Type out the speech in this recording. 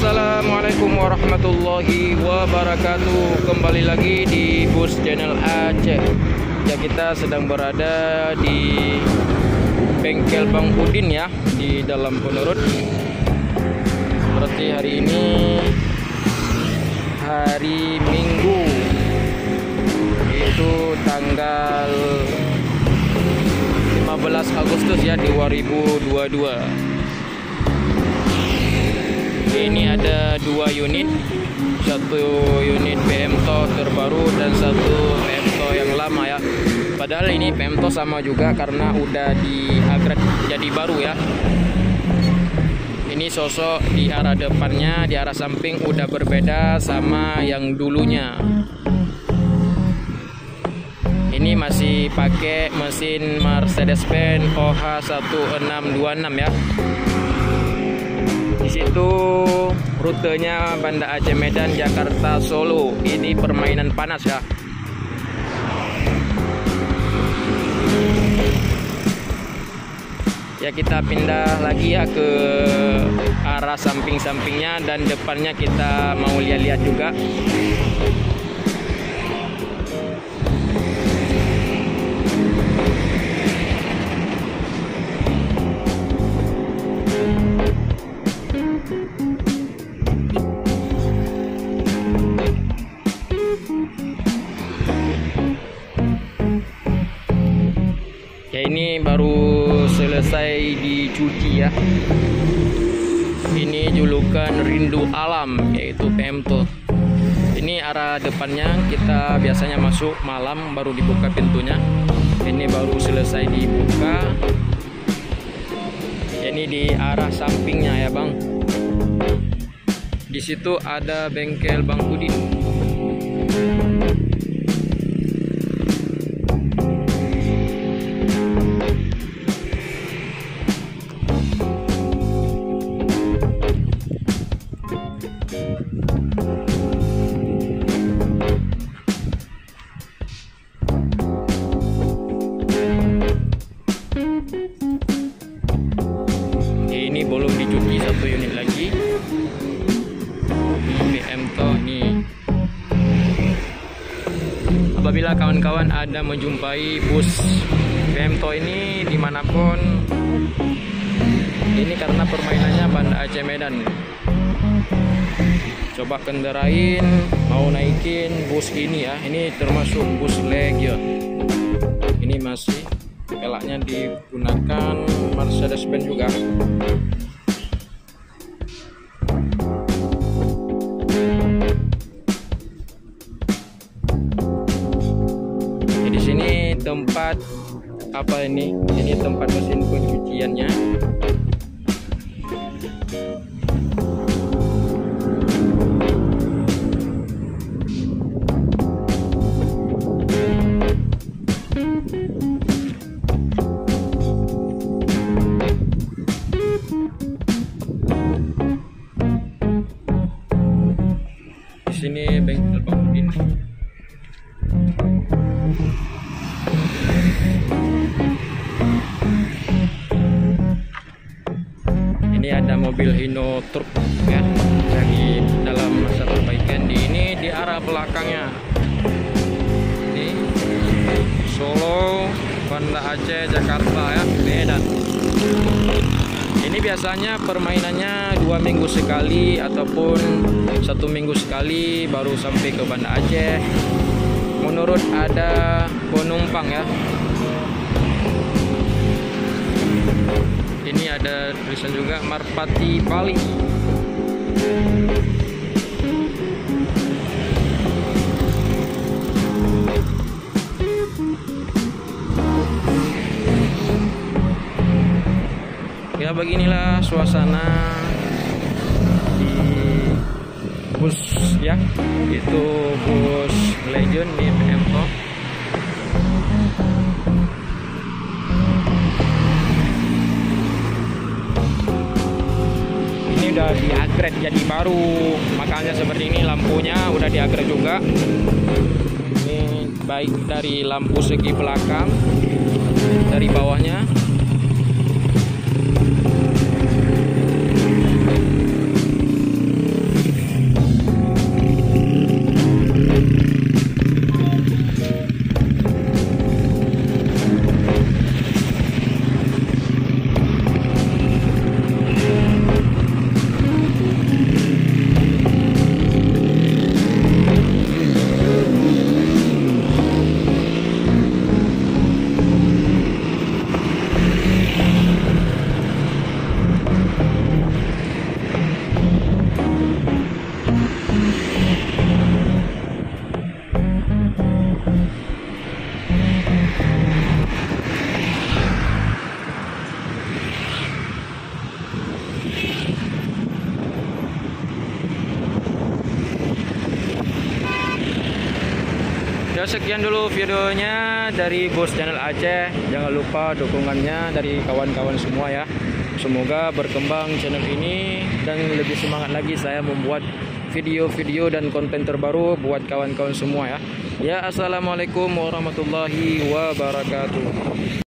Assalamualaikum warahmatullahi wabarakatuh. Kembali lagi di Bus Channel Aceh. Ya, kita sedang berada di bengkel Bang Udin ya, di dalam Ponorogo. Berarti hari ini hari Minggu, itu tanggal 15 Agustus ya, 2022. Ini ada dua unit, satu unit PMTO terbaru dan satu PMTO yang lama ya. Padahal ini PMTO sama juga karena udah di-upgrade jadi baru ya. Ini sosok di arah depannya, di arah samping udah berbeda sama yang dulunya. Ini masih pakai mesin Mercedes-Benz OH1626 ya. Di situ rutenya Banda Aceh Medan, Jakarta Solo. Ini permainan panas ya. Ya, kita pindah lagi ya ke arah samping-sampingnya dan depannya kita mau lihat-lihat juga. Ya, ini baru selesai dicuci ya. Ini julukan Rindu Alam, yaitu PMTO. Ini arah depannya, kita biasanya masuk malam baru dibuka pintunya. Ini baru selesai dibuka. Ini di arah sampingnya ya Bang. Di situ ada bengkel Bang Udin. Ini belum dicuci satu unit lagi. PMTO nih. Apabila kawan-kawan ada menjumpai bus PMTO ini dimanapun, ini karena permainannya Banda Aceh Medan. Coba kendarain, mau naikin bus ini ya. Ini termasuk bus Legion. Ini masih pelaknya digunakan Mercedes-Benz juga. Di sini tempat apa ini? Ini tempat mesin pencuciannya. Di sini bengkel Bang Udin. Ini ada mobil Hino truk ya, dari dalam masa perbaikan. Ini di arah belakangnya. Ini Solo, Banda Aceh, Jakarta ya, Medan. Ini biasanya permainannya 2 minggu sekali ataupun 1 minggu sekali baru sampai ke Banda Aceh. Menurut ada penumpang ya. Ini ada tulisan juga Marpati Bali. Ya, beginilah suasana di bus ya, itu bus Legend di PMTO. Ini udah di-upgrade jadi baru, makanya seperti ini. Lampunya udah di-upgrade juga. Ini baik dari lampu segi belakang, dari bawahnya. Ya sekian dulu videonya dari Bos Channel Aceh. Jangan lupa dukungannya dari kawan-kawan semua ya. Semoga berkembang channel ini dan lebih semangat lagi saya membuat video-video dan konten terbaru buat kawan-kawan semua ya. Ya, assalamualaikum warahmatullahi wabarakatuh.